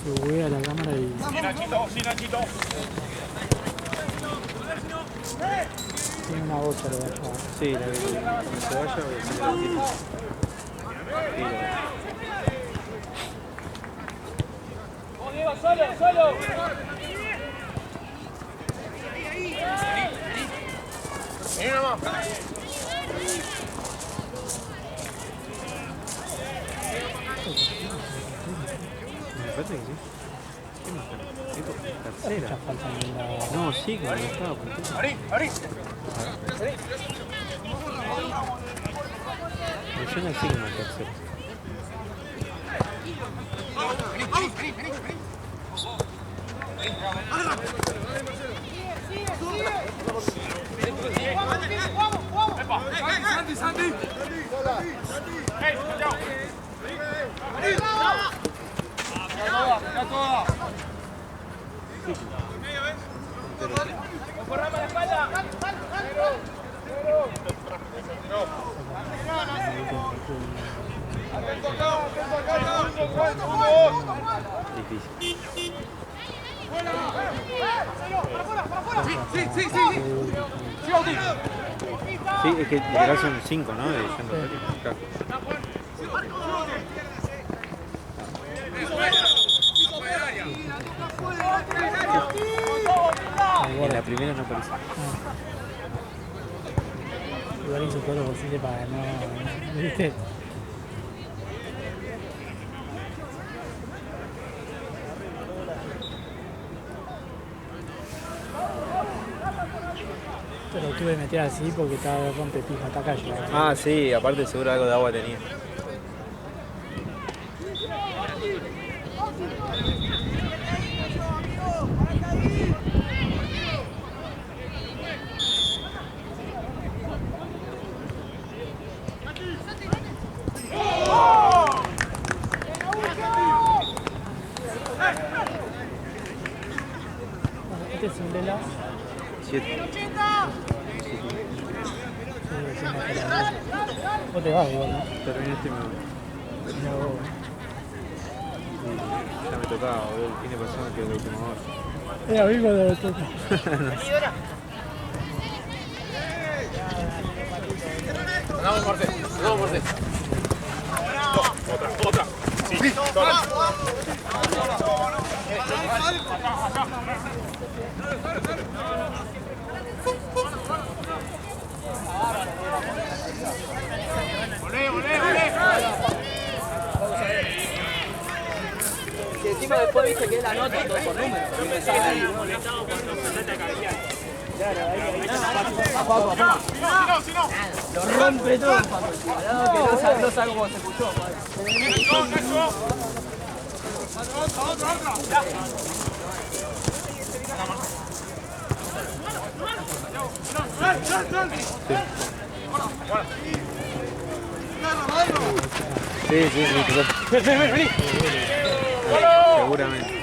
Que buguea la cámara y... Sí, Nachito, sí, Nachito. Tiene una bocha, lo vaya. Sí, la que cuando se vaya voy a hacer la tira. ¡Vamos, Diego, solo, solo! Vení nomás. Me parece que sí. ¿Qué más está? Tercera. Mucha falta en la... No, sí, como no estaba. Abrí, abrí. Yo no sé como tercera. Santi, Santi. Ya toda. Corrame la espalda. Difícil. Sí, es que literal son 5, ¿no? De Jean Rosario. Claro. En la primera no aparece. Igual hizo todo lo posible para no... ¿Viste? Pero tuve que meter así porque estaba rompepija, está acá ya. Ah, sí, aparte seguro algo de agua tenía. Este es un Lela. 7. Vos te vas igual, ¿no? Terminé este minuto. No. Y ya me tocaba, boludo, el fin de pasado que es la última hora. Es amigo de los toca. Vamos, Marce. Vamos, Marce. Otra. Sí, sola. Volé. Que encima después viste que es la nota todo por número. Y me sale ahí, ¿no? Si no. Lo rompe todo, Paco. Al que no sabe cómo se escuchó, Otra. Sí, Vení. seguramente.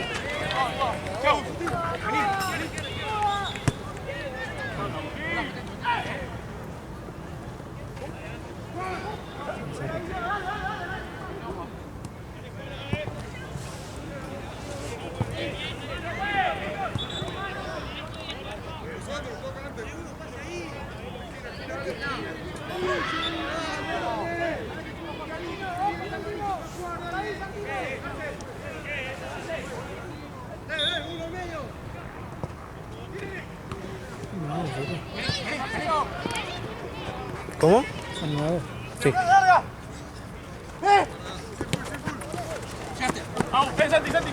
¿Cómo? Son nuevos. Sí. Vamos, Santi.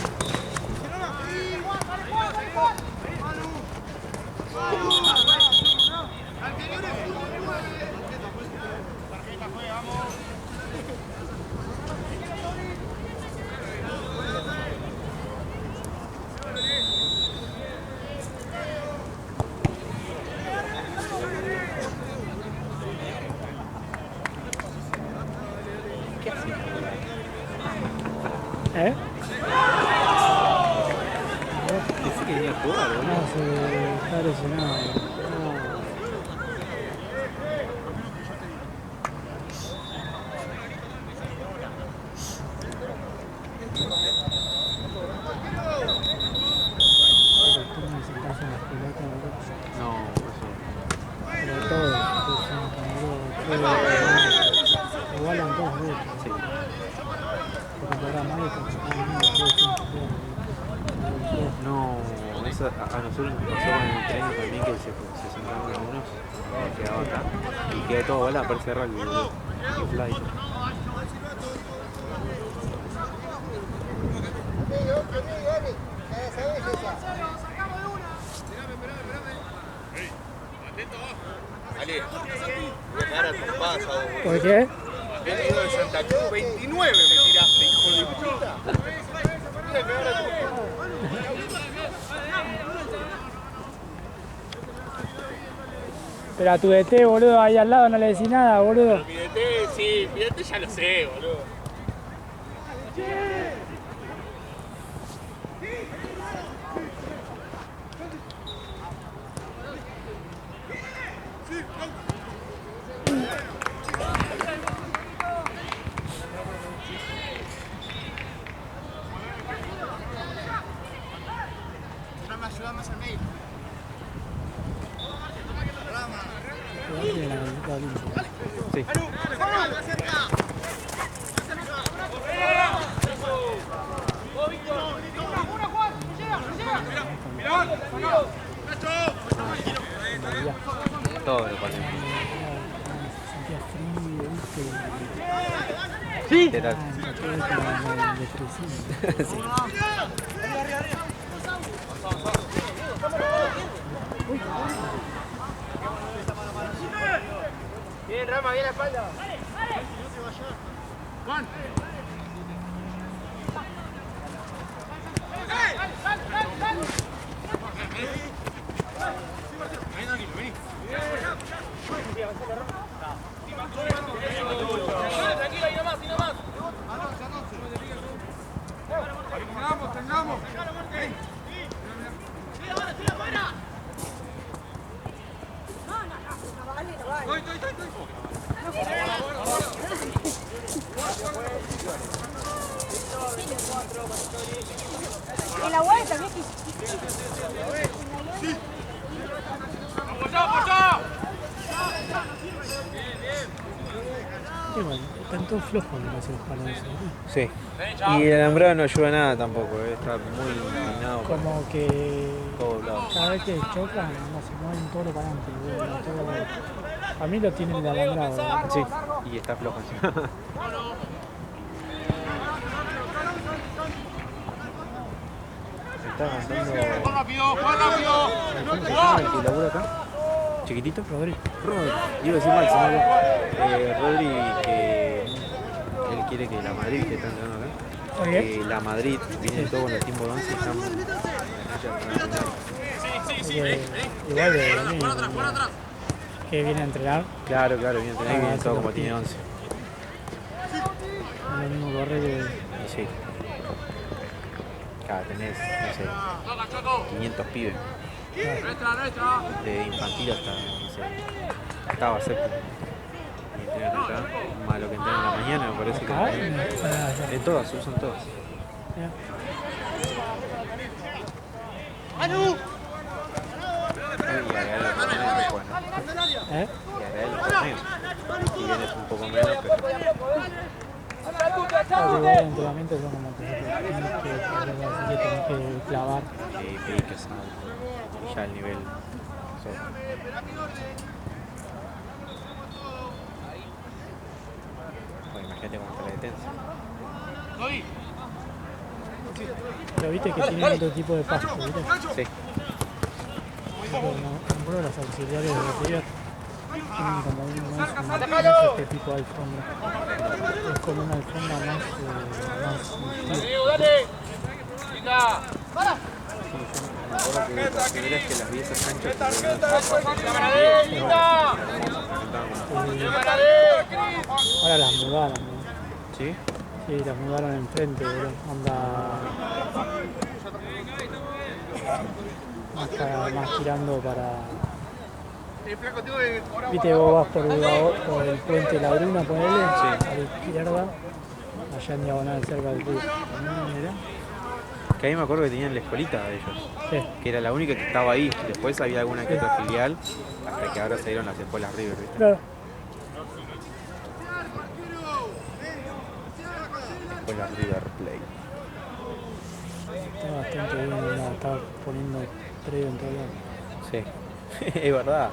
¿Eh? Dice que venía a jugar, No, boludo. se está lesionado. Sí. Porque jugará mal y porque No, eso a nosotros nos pasó con el tren también que se sentaron algunos, quedaba acá y quedó todo bola, aparece rugby, boludo. Y fly. ¿Por qué? Venido de Santa Cruz, 29 me tiraste, hijo de puta. Pero a tu DT, boludo, ahí al lado no le decís nada, boludo. Mi DT, sí, mi DT ya lo sé, boludo. Sí. Todo lo ponemos. Sentía frío, ¿viste? Sí. Literal. Sí. Bien, Rama, bien la espalda. Juan. Tranquilo, ahí nomás, ahí nomás. Tengamos. Y la vuelta, ¿ves? ¡Apoyá! Qué bueno, están todos flojos me parece los palos esos, ¿no? Sí. Y el alambrado no ayuda a nada tampoco, está muy inclinado. Como que Todo doblado. cada vez que chocan, no se mueven todo para adelante, boludo, todo. A mí lo tienen de alambrado, boludo. Sí, y está flojo encima. Se está avanzando. ¡Juan rápido! ¡Juan rápido! ¿Cómo se llama el que labura acá? ¿Chiquitito? Rodri. Rodri. Iba a decir mal, se me olvidó. Rodri, que él quiere que la Madrid, que está entrando acá, ¿Oye? que la Madrid viene todo con el tiempo de 11 y están Igual de lo mismo, que viene a entrenar, Claro, viene a tener que viene todo como tiene 11. lo mismo corre que Y sí. Claro, tenés, no sé, 500 pibes. De infantil hasta, no sé, octava, séptima. Y entrenan acá, más lo que entrenan en la mañana, me parece acá. que. De todas, se usan todas. Y agregar el torneo, bueno. ¿Eh? Y agregar el torneo. Y vienes un poco menos, pero. Claro, igual el entrenamiento son como que tenés que clavar. Que sabe. Y ya el nivel. Bueno, imagínate cómo está la detención. Pero viste que tienen otro tipo de pasto, ¿viste? Sí. Bueno, las auxiliares de River tienen como no es este tipo de alfombra. Es como una alfombra más ¡Dale! ¡Venga! Me acuerdo que las primeras que las vi esas canchas ahora las mudaron, ¿no? ¿Sí? Sí, las mudaron enfrente, bro. Onda más tirando para. Viste, vos vas por el puente La Bruna, ponele, a la izquierda, allá en diagonal cerca del club. Mirá. Que ahí me acuerdo que tenían la escuelita de ellos, Sí. que era la única que estaba ahí. Después había alguna que otra filial, hasta que ahora se dieron las escuelas River, ¿viste? Claro. Escuela River Plate. Está bastante bien, está poniendo predio en todo lado. Sí, es verdad.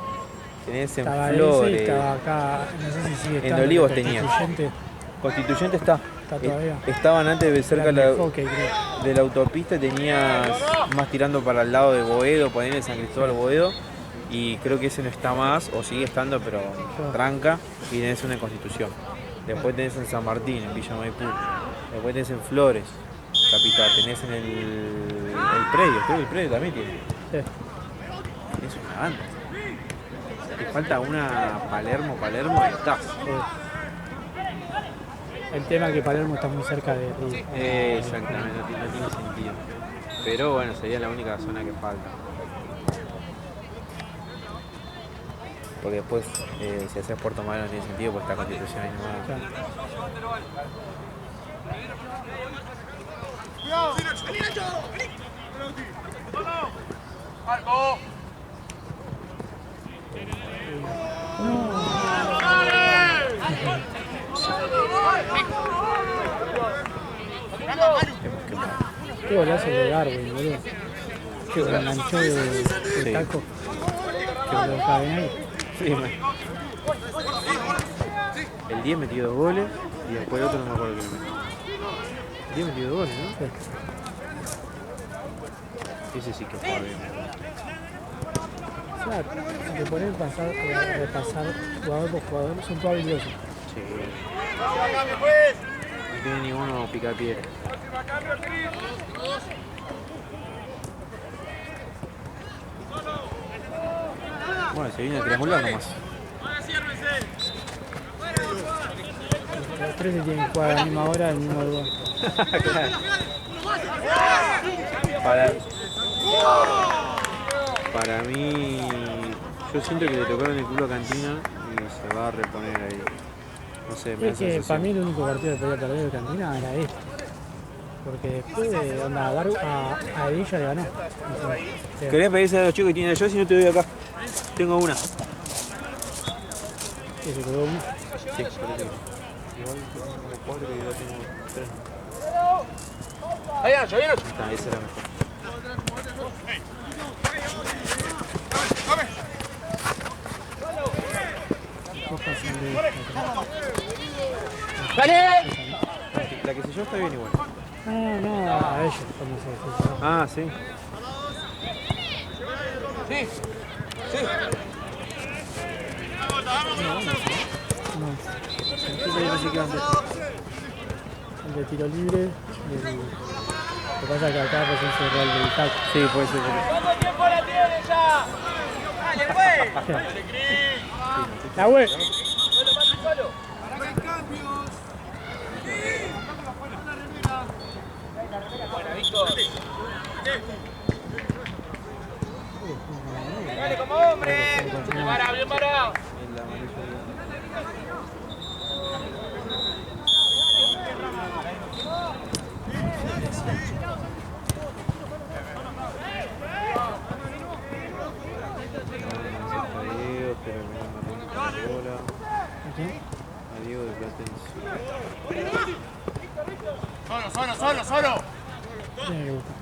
Tenés en Estaba ese y Flores. estaba acá, no sé si sigue En estando, Olivos pero tenía. Constituyente Constituyente está. está todavía. Estaban antes de cerca Era de hockey, creo. de la autopista, tenías más tirando para el lado de Boedo, ponerle San Cristóbal Boedo. Y creo que ese no está más, o sigue estando, pero tranca. Y tenés una en Constitución. Después tenés en San Martín, en Villa Maipú. Después tenés en Flores, capital. Tenés en el predio, creo que el predio también tiene. Sí. Es una banda. Te falta una Palermo y estás. El tema es que Palermo está muy cerca de Río. Exactamente, no tiene sentido. Pero bueno, sería la única zona que falta. Porque después, si haces Puerto Madero no tiene sentido, pues está Constitución ahí nomás. Claro. Qué golazo de Darwin, boludo. Que se enganchó de Sí. taco. Que lo dejaba bien ahí. Sí, el 10 metió 2 goles y después el otro no me acuerdo quién lo metió. El 10 metió 2 goles, ¿no? Sí. Ese sí que juega bien. Claro, si te pones a repasar jugador por jugador, son todos habilidosos. Sí. No tiene ninguno pica piedra. Bueno, se viene el triangular nomás. Los tres se tienen que jugar a la misma hora, al mismo lugar. Claro. Para mí, yo siento que le tocaron el culo a Cantina y se va a reponer ahí. No sé, me da Es que sensación. para mí el único partido que podía perder de Cantina era este. Porque después a Edilla le ganó. Entonces, ¿Querés pedirse a los chicos que tienen yo si no te doy acá? Tengo una. Sí, que se quedó uno. parece que. Igual que tengo como 4 y yo tengo 3. Ahí Nacho, ahí Nacho. Está, ese era mejor. Dos pasan de esta. La que se yo está bien igual. No, a ellos cuando se Ah, sí. Sí, sí. El de tiro libre. Lo que pasa es que acá recién se cerró el del taco. Sí, puede ser. ¿Cuánto tiempo la tiene ya? ¡Dale, güey! ¡La güey! Buena, Víctor. Dale como hombre. Bien parado, bien parado. El amarillo. Pero me bola. A Diego de Platense. Solo. Tiene que buscar.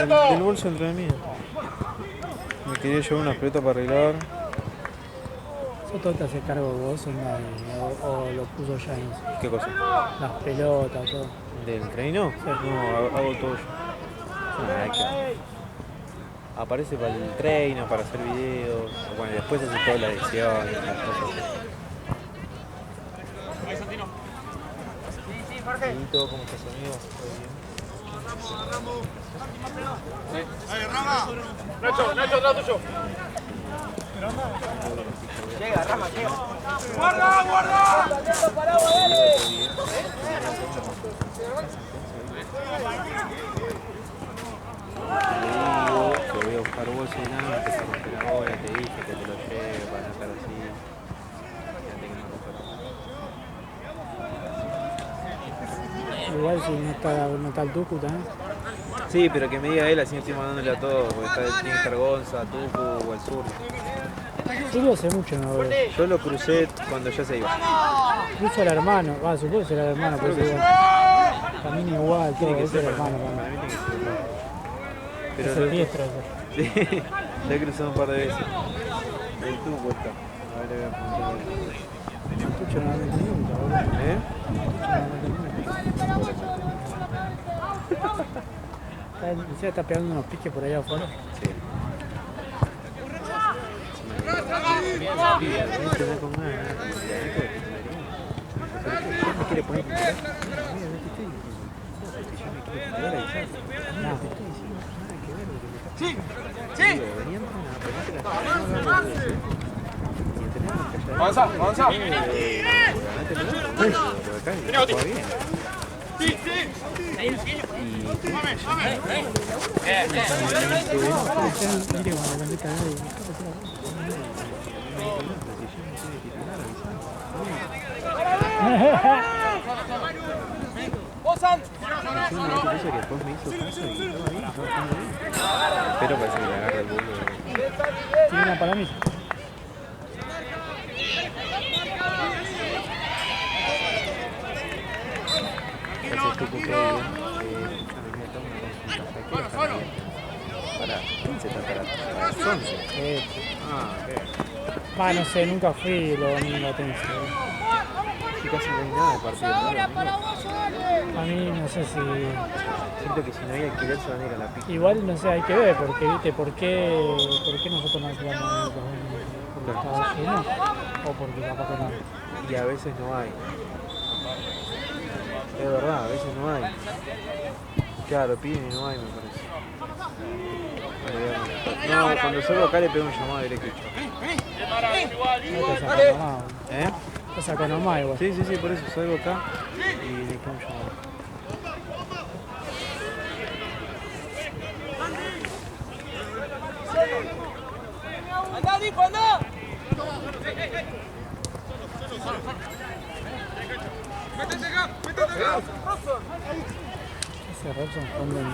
Del bolso de entrenamiento. Me quería llevar una pelota para arreglar. ¿Eso todo te hace cargo vos o lo puso James? ¿Qué cosa? Las pelotas, todo. ¿Del treino? No, hago todo yo. Aparece para el treino, para hacer videos. Bueno, y después hace toda la edición y las cosas. ¿Y todo cómo estás, amigo? ¿Todo bien? Nacho, atrás tuyo. Llega, Rama, llega. ¡Guarda! Te voy a buscar bolsa y nada, que se rompe la bola, te dije que te lo lleve para no estar así. Fíjate que no rompe. Igual si no está el Tucu también. Sí, pero que me diga él, así estoy mandándole a todos, porque tiene que estar Gonza, Tucu o el sur. Julio hace mucho no veo. Yo lo crucé cuando ya se iba. Incluso el hermano, supongo que será el hermano, pero Creo que sí, sí. bueno. Camina igual, todo, ese es el hermano. Para mí tiene que ser rojo. Es Pero el diestro ese. sí, lo he cruzado un par de veces. El tubo está. A ver, le voy a apuntar. Tucho no mete nunca, boludo. ¿Eh? Tucho no mete nunca. Encima está pegando unos piques por allá afuera. Sí. Se da con ganas. Ya me quiere poner titular. Mira, no te estoy diciendo. Ya me quiere titular ahí, ¿sabes? No te estoy diciendo nada que ver. Sí, sí. Venía a entrenar, y entrenaban calladitos. Avanza, avanza. Ganate el otro. Pero acá jugaba bien. Sí, sí. Mire cuando la camiseta de nadie. Pero parece que le agarra el bolo. Tiene una para mí. Hace poco que a mí me toma una consulta. Para 15 para las 11. Va, no sé, nunca fui los domingos a tenis. Y casi no hay nada de partido. A mí no sé si... Siento que si no hay alquiler se van a ir a la pista. Igual no sé, hay que ver, porque viste, ¿por qué nosotros no jugamos por Estados Unidos? O porque capaz que no. Y a veces no hay. Es verdad, a veces no hay. Claro, piden y no hay, me parece. No, cuando salgo acá le pego un llamado directo. No te saca nomás. ¿Eh? Te saca nomás igual. Sí, sí, sí, por eso salgo acá y le pego un llamado. ¡Andá, Dipo, andá! Ese Robson jugando en...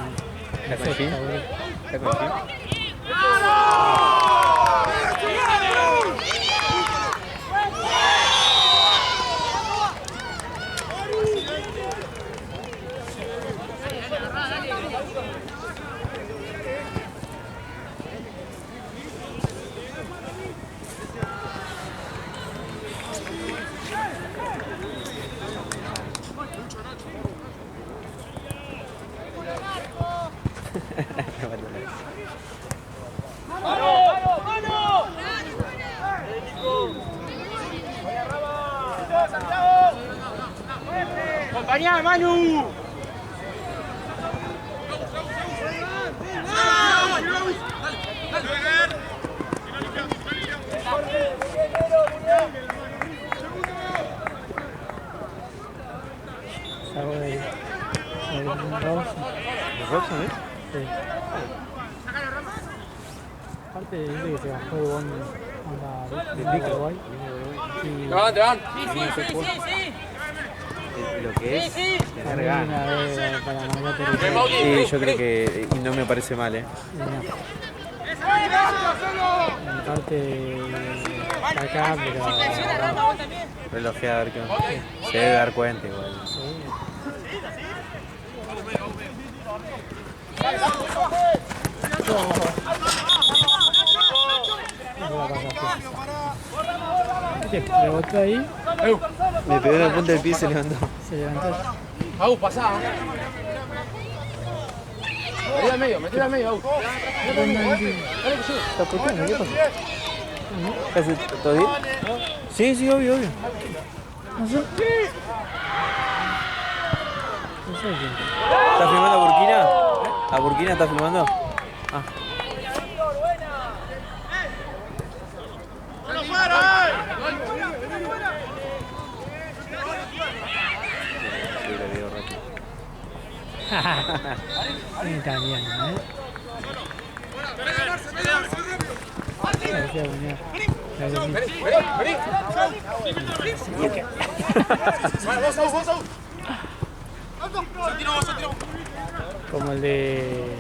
¿Está con Jim? ¿Está con Jim? ¡Acompañá, Manu! Salgo de Robson. ¿De Robson, eh? Sí. Aparte dice que se bajó de onda de Uruguay. Y ¡Te van! Lo que es tener ganas. para marcar territorio. Sí, yo creo que y no me parece mal, ¿eh? En parte acá, pero Relojear, que se debe dar cuenta igual. ¿Qué? Rebotó ahí, Me pegó en la punta del pie y se levantó. se levantó. Au, pasá. Metí al medio, metí al medio, Au. ¿Está puteando? ¿Qué pasó? ¿Todo bien? Sí, sí, obvio, obvio. No sé. No sé quién. ¿Estás filmando a Burkina? ¿A Burkina estás filmando? Ah. Sí, lo veo rápido. En italiano, ¿eh? Parecía Buñuel. Como el de...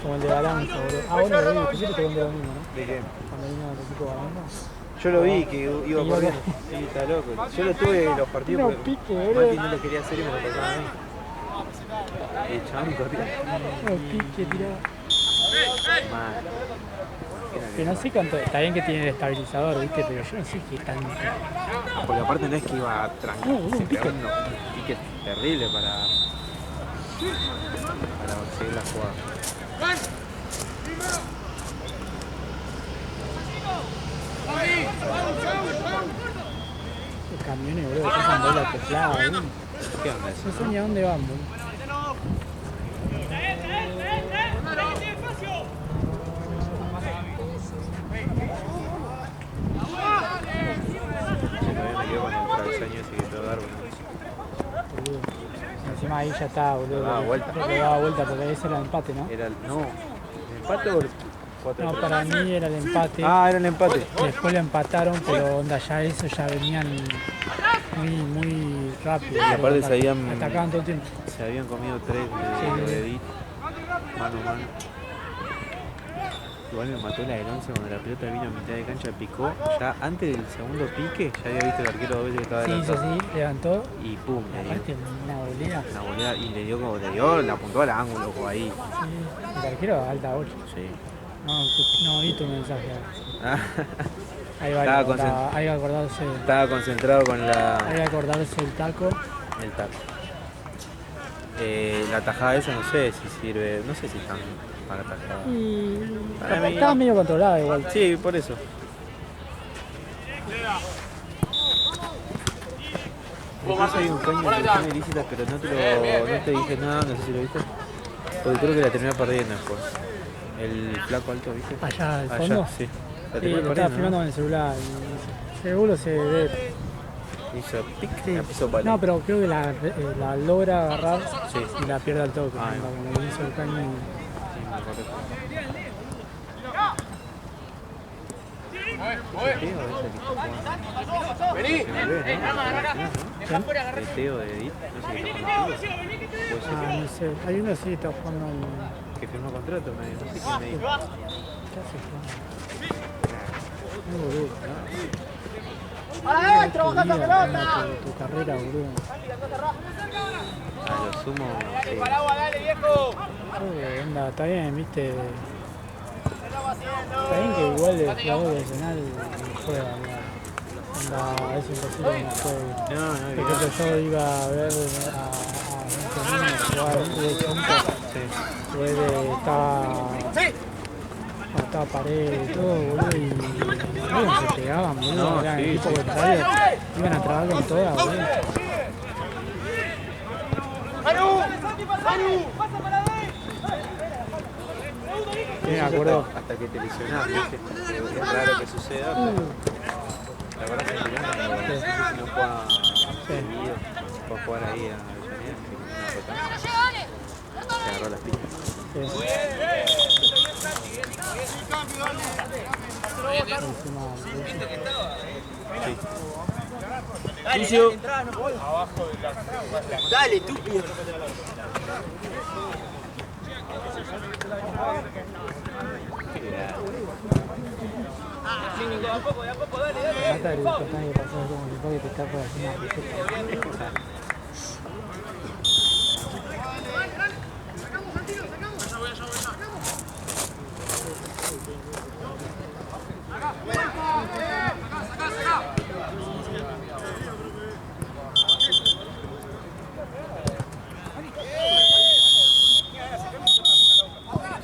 Como el de Balanza, boludo. Ah, bueno, lo vi, pusiste con el mismo, ¿no? ¿De qué? Cuando vino el equipo Balanza. Yo lo vi que iba corriendo. Sí, está loco. Yo lo tuve en los partidos No, porque pique, boludo. Mati no lo quería hacer y me lo pasaba a mí. Y el chabón corría. No, pique, tiraba. Mal. Que no sé cuánto. Está bien que tiene el estabilizador, ¿viste? Pero yo no sé qué tan. Porque aparte no es que iba tranquilo, No, se un pique. pegó unos piques terribles para seguir la jugada. Los camiones, boludo, que pasan bola teclada, ¿eh? ¿Qué onda eso? No sé ni a dónde van, boludo. Che, todavía me quedo con el travesaño ese que todo árbol. Boludo. Encima ahí ya está, boludo. Daba vuelta. Creo que daba vuelta porque ese era el empate, ¿no? Era el. No, ¿el empate o el 4-3? No, para mí era el empate. Ah, era el empate. Después lo empataron, pero onda, ya eso ya venían muy rápido. Y aparte se habían- Atacaban todo el tiempo. Se habían comido 3 Sí. de Edith, mano a mano. Igual me mató la del 11 cuando la pelota vino a mitad de cancha, picó. Ya antes del segundo pique, ya había visto el arquero dos veces que estaba Sí, hizo adelantado. así, levantó. Y pum, le dio Aparte, una volea. una volea y le dio como le dio, la apuntó al ángulo o ahí. Sí, el arquero alta 8. Sí. No vi tu mensaje. Ah, Ahí va, Estaba hay que acordarse. estaba concentrado con Hay que acordarse el taco. el taco. La tajada esa no sé si sirve, no sé si están para tajada. Y Para mí- estaba medio controlado igual. Sí, por eso. Después hay un caño de acción ilícitas, pero no te dije nada, no sé si lo viste. Porque creo que la terminó perdiendo después. El flaco alto, ¿viste? Allá al fondo. Sí. La Sí, terminó lo estaba perdiendo, filmando ¿no? con el celular. Y seguro se ve. Hizo pic, Sí. la pisó palo. No, pero creo que la logra agarrar Sí. y la pierde al toque. Ah, Como le hizo el caño. Sí, me acordé. ¿El Teo ese que está jugando? Vení. Se me ve, ¿no? El Teo de Edith, no sé qué está jugando. Puede ser Ah, no sé. Hay uno sí está jugando en. que firmó contrato, no sé quién me dijo. ¿Qué hace jugando? Muy boludo. ¡Adentro, baja esa pelota! Tu carrera, boludo. A lo sumo, sí. Onda, está bien, viste. Está bien que igual el jugador de Arsenal juega, onda, es imposible que no juegue. No, Por no, ejemplo, yo iba a ver a Benjamín jugar de Chonco, estaba pared y todo, boludo, y bueno, se pegaban, boludo, No, eran sí, equipos sí. contrarios, iban a trabar con todas, boludo. Sí, me acuerdo. hasta que te lesionás, ¿viste? Es raro que suceda, pero la verdad que si no juega seguido, puede jugar ahí a Avellaneda, que tiene una rota, se agarró las piñas. Dale, estúpido. Trata de pasar como si fuera que te está por hacer una receta.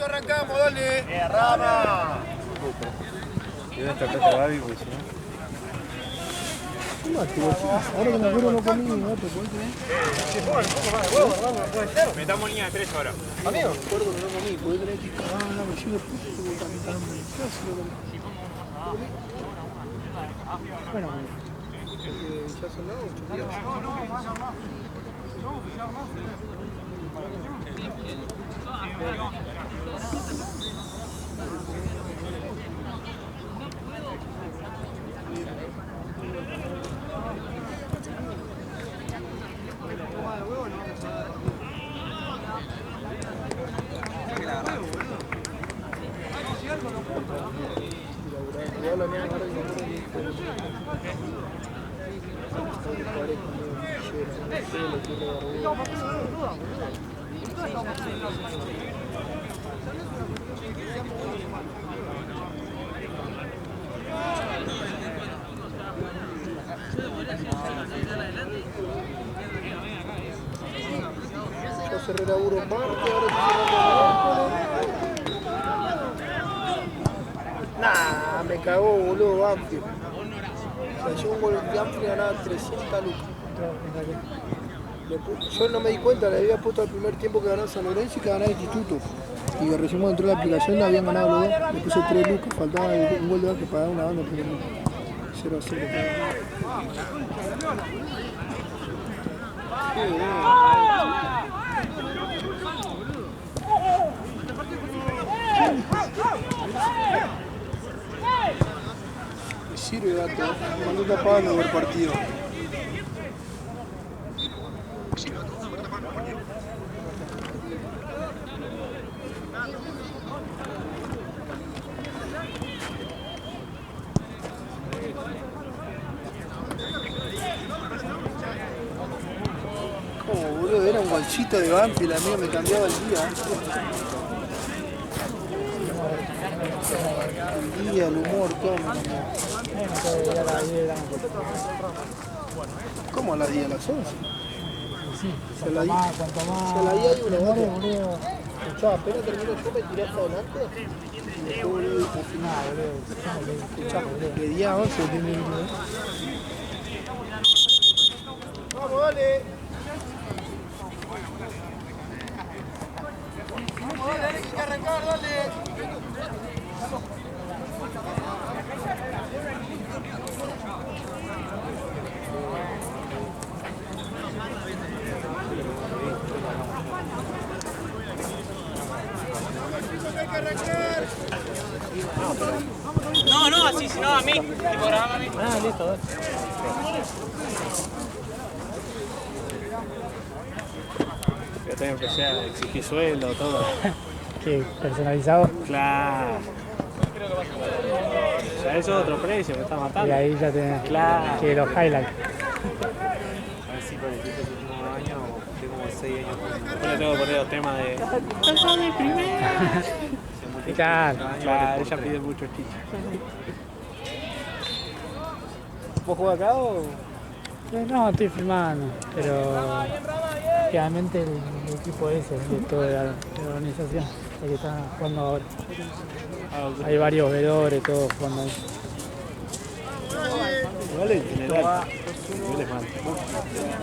Arrancamos, dale. Rama. Y voy a tratar de Babi porque si no. Ahora que me acuerdo no comí ni otro, ¿puedes creer? Metamos línea de 3 ahora. Bueno, Yo cerré laburo martes, ahora estoy cerrando miércoles. Nah, me cagó, boludo, Banfield. O sea, yo un gol de Banfield ganaba 300 lucas. Yo no me di cuenta, le había puesto al primer tiempo que ganaba San Lorenzo y que ganaba Instituto. Y que recién cuando entró la aplicación habían ganado los dos. Le puse 3 lucas, faltaba un gol de Banfield para dar una banda primero. 0-0. Me sirve, gato. Cuando está pagando por partido. Como boludo, era un golcito de Banfield, amigo, me cambiaba el día. El día, el humor, todo. ¿Cómo a las 10? ¿A las 11? Sí, Se la cuanto di. más, cuanto más. Si a las 10 hay una demore, banda. boludo. Escuchá, apenas termino yo, me tiré hasta adelante. Y después, boludo, No, boludo. escuchá, de 10 a 11 tiene que ir. Vamos, dale. Vamos, dale, hay que arrancar, dale. No, así, sino a mí. Tipo, grabame a mí. Ah, listo, dale. Yo también empecé a exigir sueldo, todo. ¿Qué? ¿Personalizado? Claro. Ya eso es otro precio, me está Y matando. ahí ya tenés Claro. que los highlights. A ver si con el equipo ese último año, tengo como 6 años. Después le tengo que poner los temas de. Claro. Claro, ella pide mucho estilo. ¿Vos jugás acá o...? No, estoy filmando, pero realmente el equipo ese de toda la organización, el que está jugando ahora. Hay varios vedores, todos jugando ahí. Igual en general. Igual es malo.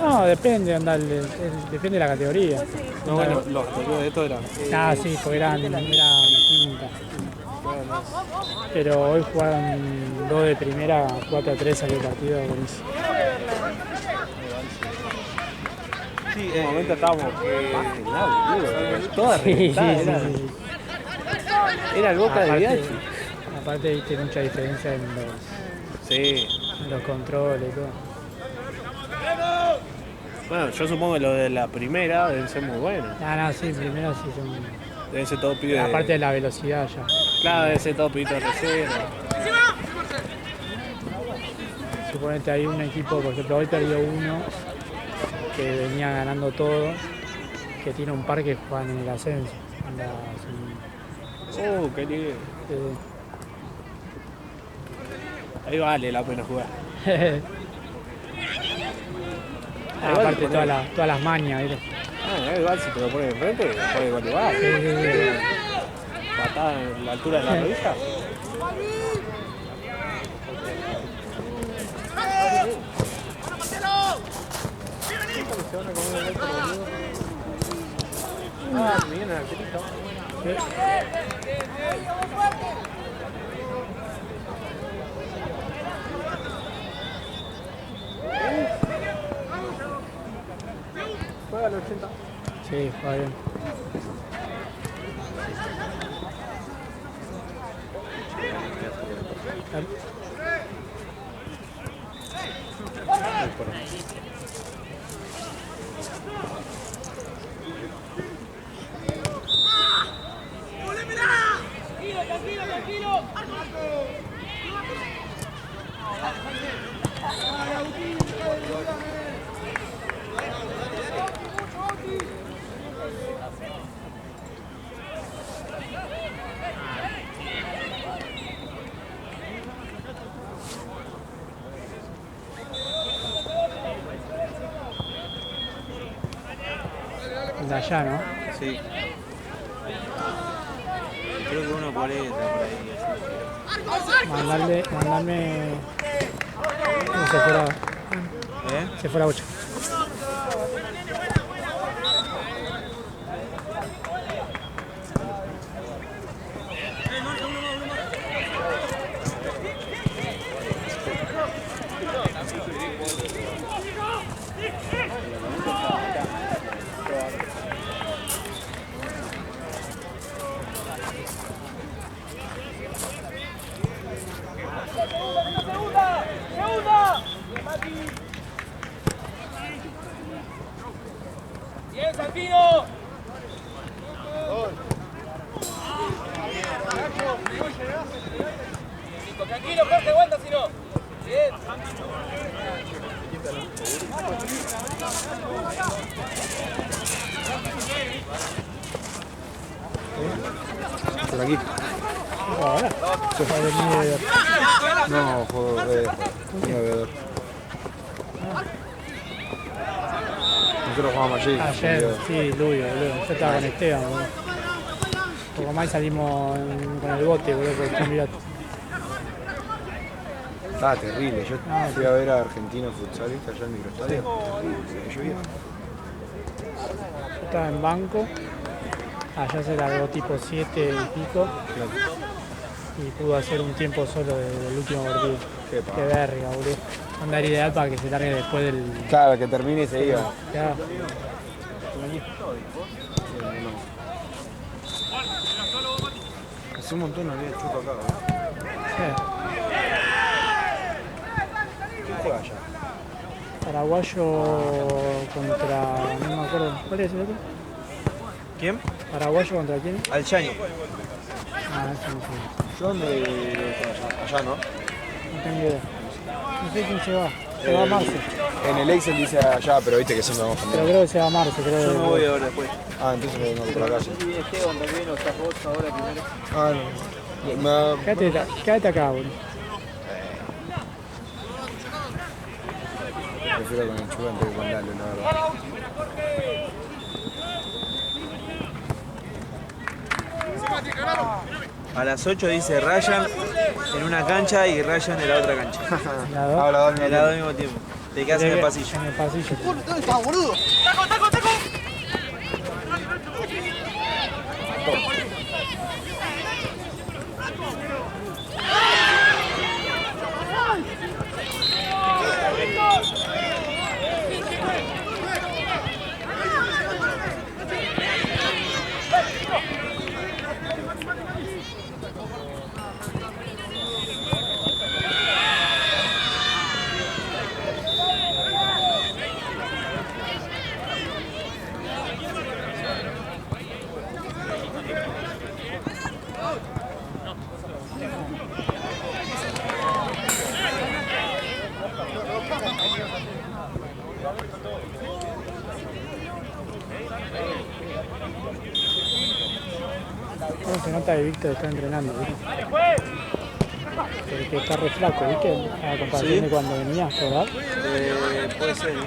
No, depende, anda, depende de la categoría. No, bueno, los anteriores de esto eran. Ah, sí, porque eran quinta. Pero hoy jugaron 2 de primera, 4-3 salió el partido, buenísimo. Sí, en un momento estábamos. Toda Sí, reventada, era. sí. Era el Boca de Aparte- Viachi. Aparte viste mucha diferencia en Sí. los controles y todo. Bueno, yo supongo que lo de la primera deben ser muy buenos. No, sí, primero sí son... Deben ser todo pibes. Aparte de la velocidad ya. Claro, debe ser todo pibito de reserva. Suponete hay un equipo, por ejemplo, hoy perdió uno que venía ganando todo, que tiene un par que juegan en el ascenso. Qué lindo. Eh, Ahí vale la pena jugar. aparte todas las mañas, ¿viste? Igual si te lo pones enfrente, puede igual igual. Patada en la altura de la rodilla. Ah, me viene el arquerito. Juega al 80. Sí, juega bien. El de allá, ¿no? Sí. Creo que 1.40 por ahí. Mandame. No, se fuera. Se fuera 8. ¡Bien, Santino! Tranquilo, Jorge, aguanta si no. Bien. Por aquí. Ahora. Se fue del medio. No, juego de veedor. Nosotros jugamos allí. Ayer, sí, Luis, boludo. Yo estaba con Esteban, boludo. Poco más salimos con el bote, boludo, por el campeonato. Estaba terrible. Yo fui a ver a Argentino Futsalista allá en el microestadio. Terrible, llovía. Yo estaba en banco. Allá se largó tipo 7 y pico. Y pudo hacer un tiempo solo del último partido. Qué verga, boludo. Andar ideal para que se largue después del. Claro, que termine y se iba. Ya. Hace un montón no había chupa acá, ¿verdad? ¿Quién juega allá? Paraguayo contra. No me acuerdo. ¿Cuál es el otro? ¿Quién? ¿Paraguayo contra quién? Alchani. Ah, eso no sé. ¿Yo dónde? Allá, ¿no? No tengo idea. No sé quién se va. Se va Marce. En el Excel dice allá, pero viste que siempre vamos Pero cambiando. creo que se va Marce, creo. Yo me voy ahora después. Ah, entonces me vengo por acá. Sí. Y Esteban también, o estás vos ahora primero. Ah, no. Quédate acá, boludo. Prefiero con el chupa antes que con Lalo, la verdad. A las 8 dice Ryan en una cancha y Ryan en la otra cancha. Habla En la 2 al mismo tiempo. Te quedas en el pasillo. En el pasillo. ¿Dónde estás, boludo? ¿Cómo se nota que Víctor está entrenando, ¿viste? Porque está re flaco, ¿viste? A comparación de cuando venías, ¿verdad? Puede ser, ¿no?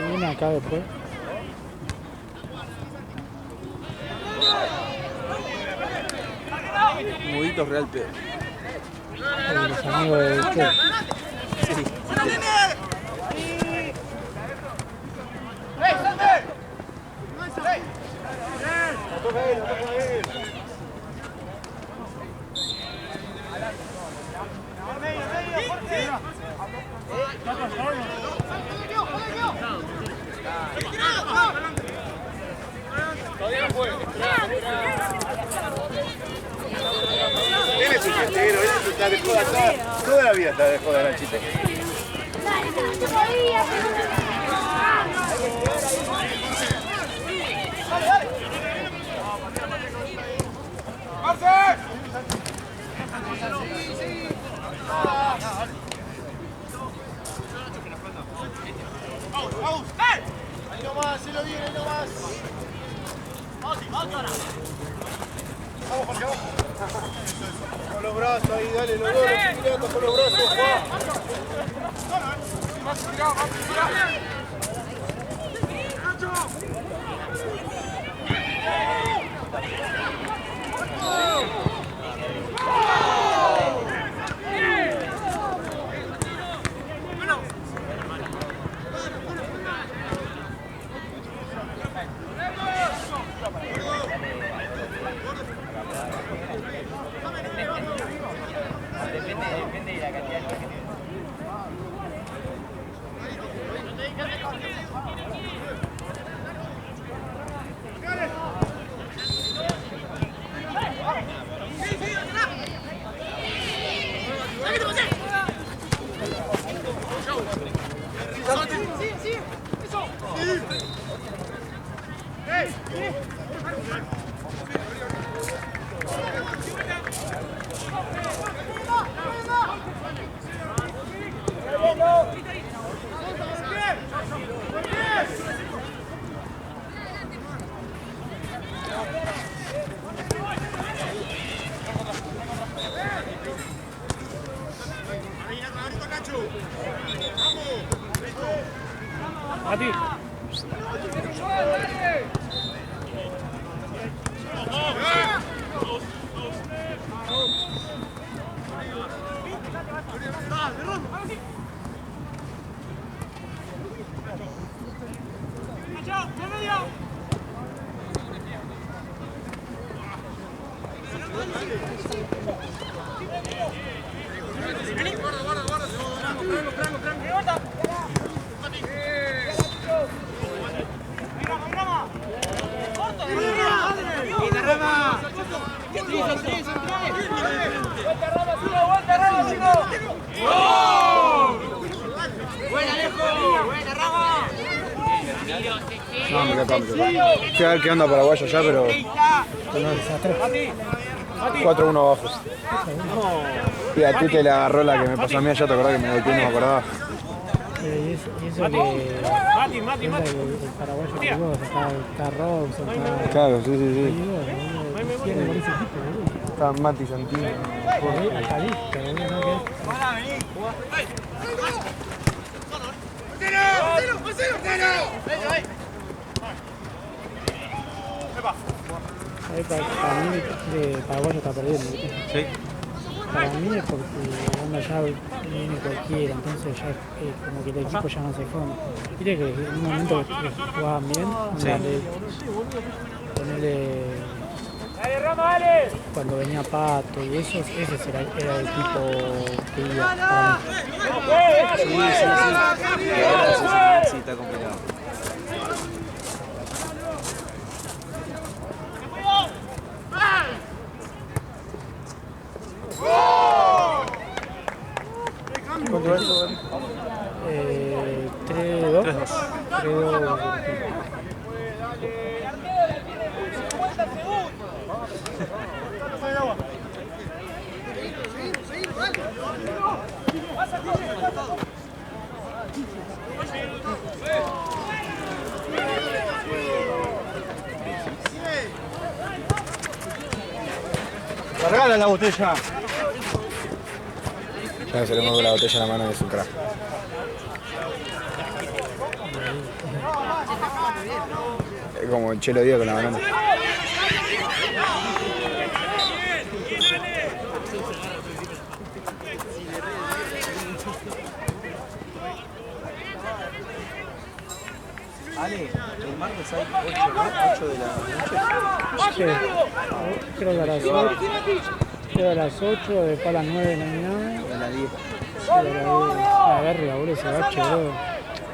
Viene acá después. Muditos Real peor. Los amigos de usted. Sí. Él es un fiestero, él está de joda toda la vida está de joda, Nachito. Dale, no podía, pero... Ahí nomás, hacelo bien, ahí nomás. Vamos, Jorge, vamos. Con los brazos ahí, dale, los dos, tirando con los brazos, Juan. Más tirado, más tirado. Depende de la cantidad de que Mati. No, me quedé. Fui a ver qué onda paraguayo allá, pero 4-1 abajo. Y a Tute le agarró la que me pasó a mí allá, te acordás que me golpeé, no me acordaba. Y eso que Mati. el paraguayo que jugó, está Robson, está... Claro, sí. ¿Quién es ese equipo, boludo? Está Mati Santini. Hasta listo, boludo, ¿no? Para mí el paraguayo está perdiendo, ¿viste? Sí. Para mí es porque onda ya viene cualquiera, entonces ya como que el equipo ya no se forma. Viste que en un momento que jugaban bien, Sí. ponele cuando venía Pato y eso, ese era el equipo que iba. Sí, está complicado. ¿Cuánto es? 3-2. 3-2. ¡Cargala la botella! Ya se le mueve la botella en la mano y es un crack. Es como el Chelo Díaz con la banana. Ale, el martes hay 8 de la noche. Sí. Creo que a las 8. Creo a las 8, después a las 9 no hay nada. A las 10. Sí, a las 10. La verga, boludo, ese bache, boludo.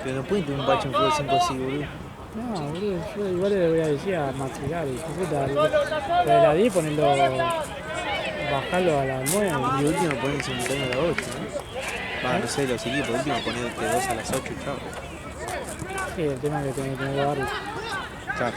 Pero no pueden tener un bache en fútbol 5 así, boludo. No, boludo, yo igual le voy a decir a Matrigal, puta, lo de la 10 ponerlo, bajarlo a las 9. Y último ponen simultáneo a las 8, ¿no? Va, no sé, los equipos, último ponen que 2 a las 8 y chao. Sí, el tema es que tiene que tener barrio. Claro.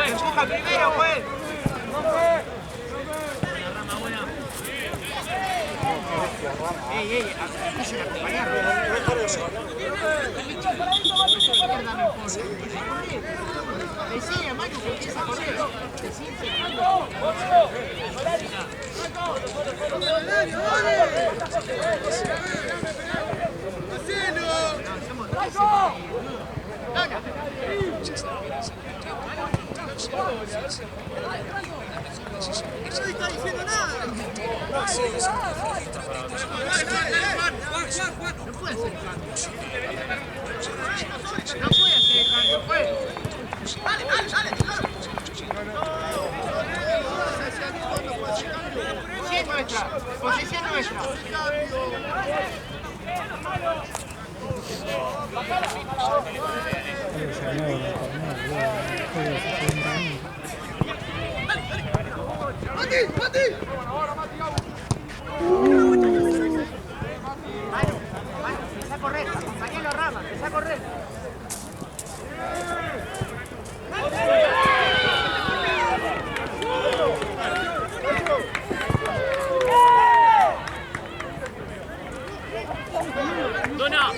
empuja primero, pues. Escuchen, acompañarlo. Decile a Michael que empieza a correr. No está diciendo nada. No puede ser cambio. No puede ser cambio, pues. Dale, sí es nuestra, posición nuestra. ¡Mati! Empieza a correr, acompañalo a Rama, empieza a correr. ¡Dona!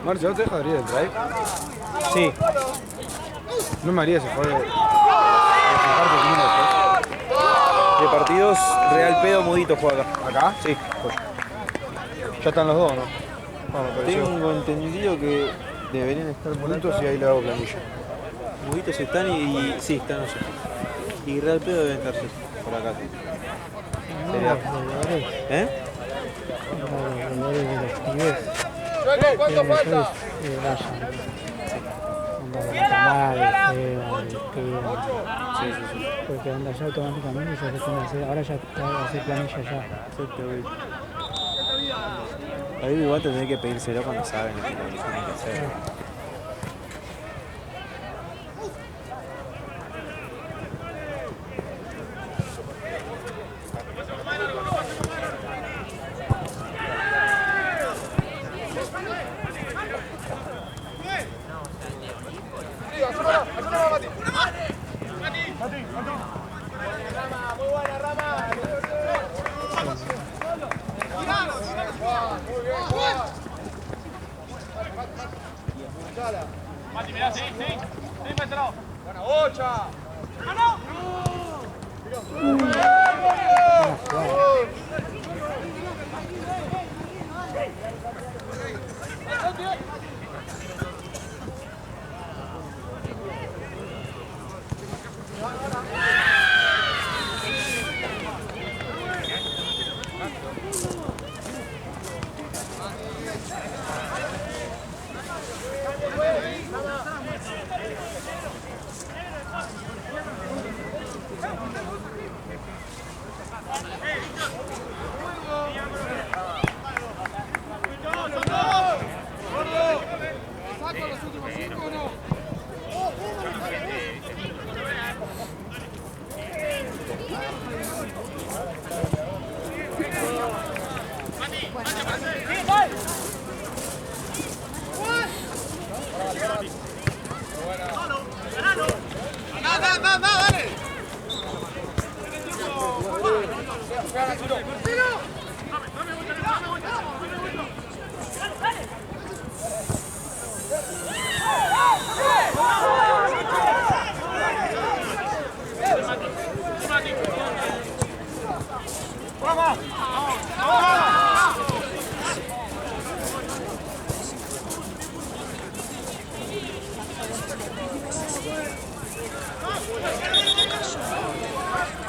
Marcio, ¿no te deja abrir el drive? Sí. No me haría ese juego. De partidos, Real Pedo Mudito juega acá. ¿Acá? Sí. Ya están los dos, ¿no? Vamos, pareció. Tengo entendido que deberían estar Bonitos y ahí le hago planilla. Muditos están y sí, están allá. Y Real Pedo deben estar por acá. ¿Eh? ¿Cuánto falta? Porque anda ya automáticamente ya se tiene que hacer, ahora ya está a hacer planilla ya. Ahí igual tendré que pedírselo cuando saben lo que tienen que hacer. Mati, mirá, sí, maestro. Buena bocha.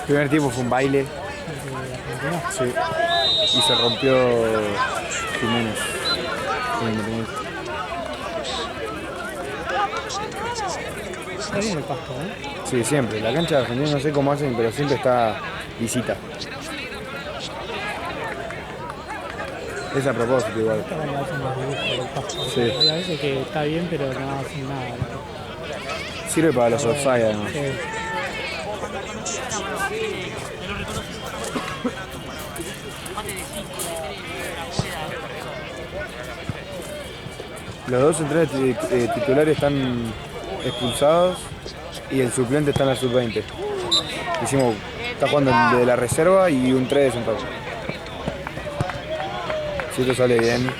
El primer tiempo fue un baile. Sí. Y se rompió Jiménez. Está bien el pasto, ¿eh? Sí, siempre. La cancha de Argentina no sé cómo hacen, pero siempre está visita. Es a propósito igual. Cuando hacen los dibujos del pasto. Sí. Hay veces que está bien, pero no hacen nada. Sirve para los offside además. Sí. Los dos centrales titulares están expulsados y el suplente está en la sub-20. Hicimos, está jugando el de la reserva y un 3 de central. Si esto sale bien.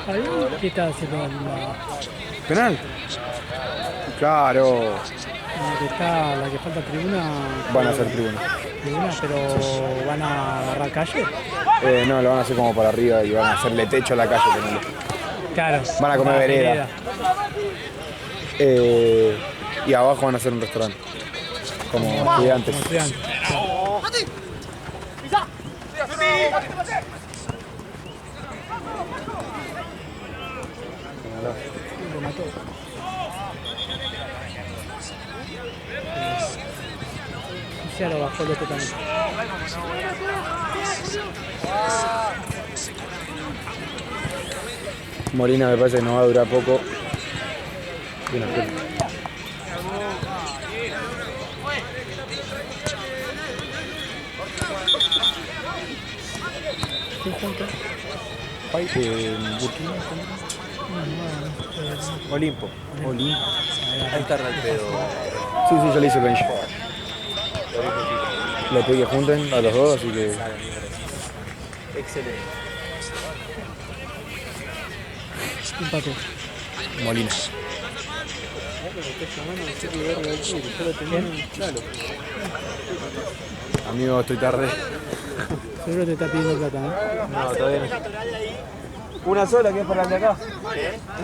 Ahí, ¿qué está haciendo? ¿Penal? Claro. La que falta tribuna. Van a hacer tribuna. Pero van a agarrar calle. No, lo van a hacer como para arriba y van a hacerle techo a la calle. Claro. Van a comer vereda. Y abajo van a hacer un restaurante. Como estudiantes. Lo mató. Y ya lo bajó el otro también. Molina me parece que no va a durar poco. Bien, Olimpo. Ahí está Ralpedo. Sí, yo le hice bench. Le pedí que junten a los dos, así que... Excelente. Empate. Molina. Amigo, estoy tarde. Seguro te está pidiendo plata, ¿no? No, todavía no. Una sola que es para el de acá.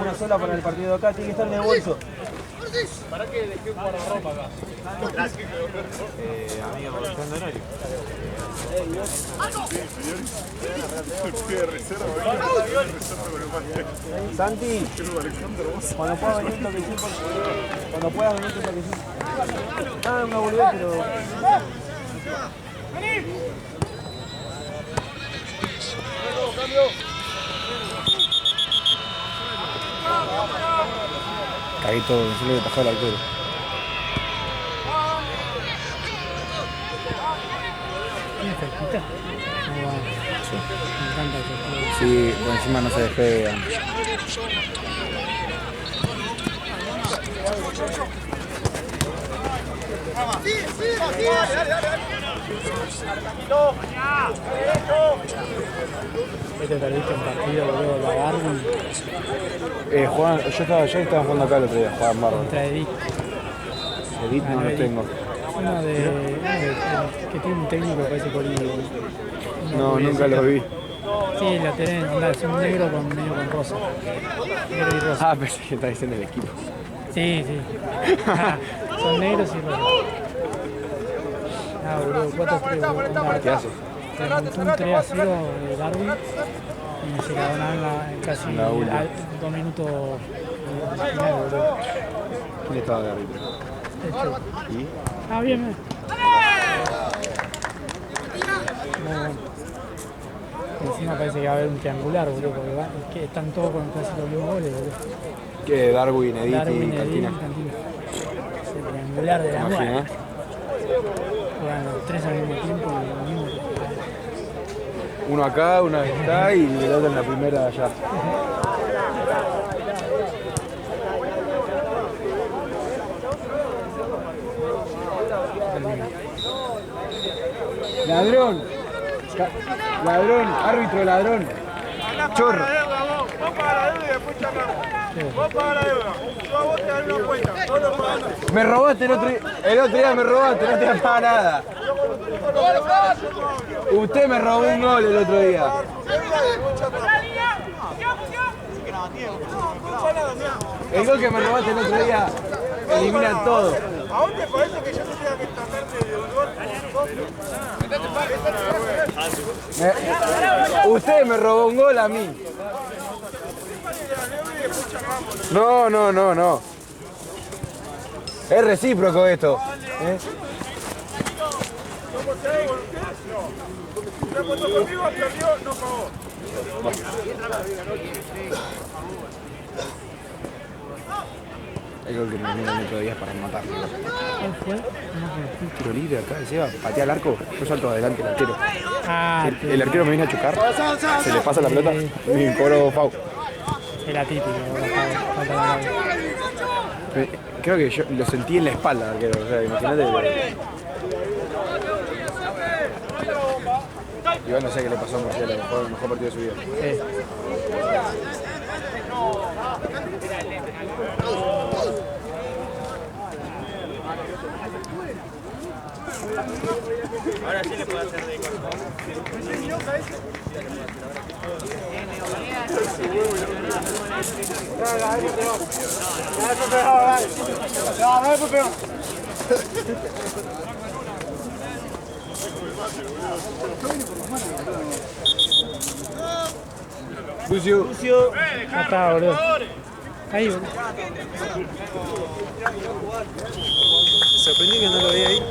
Una sola para el partido de acá, tiene que estar en el bolso. ¿Para qué dejé un guardarropa acá? Amigo, buscando horario. Santi, cuando puedas venir un toquecito, cuando puedas venir un toquecito. Nada, una boludez, pero... Caí todo, no se le bajó la altura. ¿Tienes cerquita? No, bueno. Sí. Me encanta ese juego. Sí, por encima no se despega. Este perdiste un partido, boludo, la Darwin Juan, yo estaba jugando acá el otro día, jugaban bárbaro. contra Edith. Edith no los tengo. Uno que tiene un técnico que parece colibrí. No, nunca los vi. Sí, la tenés, es un negro medio con rosa. Negro y rosa. Ah, pensé que estaba diciendo el equipo. Sí. Son negros y rojos. Ah, boludo, 4-3. ¿Qué hace? Se montó un 3-0 de Darwin y se la ganaron en casi La última. 2 minutos final, boludo. ¿Quién estaba de árbitro? ¿Y? Ah, bien. Muy bueno. Encima parece que va a haber un triangular, boludo, porque es que están todos con casi los mismos goles, boludo. ¿Qué? Darwin, Edith Darwin, y Cantina. Es el triangular de la Imagina. muerte. Juegan los tres al mismo tiempo y lo mismo. Uno acá, uno acá y el otro en la primera allá. Ladrón. Ladrón, árbitro ladrón. Chorro. Vos paga la deuda y después charlamos. Vos paga la deuda. Yo a vos te daré una cuenta. Todos los pagando. Me robaste el otro día me robaste, no te pagado nada. Usted me robó un gol el otro día. El gol que me robaste el otro día elimina todo. ¿A vos te parece que yo te tenga que tratarte de un gol? Usted me robó un gol a mí. No. Es recíproco esto. ¿Cómo se hago con ustedes? No. Se apostó conmigo, perdió, no pagó. El gol que nos dieron el otro día es para matarlo. ¿Cuál fue? No fue. Un tiro libre acá de Seba, patea al arco, yo salto adelante el arquero. Ah, El arquero me viene a chocar, se le pasa la pelota y cobro FAU. era típico. Falta la mano. Creo que yo lo sentí en la espalda, arquero. O sea, imagínate. Igual no sé qué le pasó a Marcial, el mejor partido de su vida. Sí. Ahora sí le puedo hacer de Lucio. Ya está, boludo. Ahí, boludo. Me sorprendió que no lo veía ahí.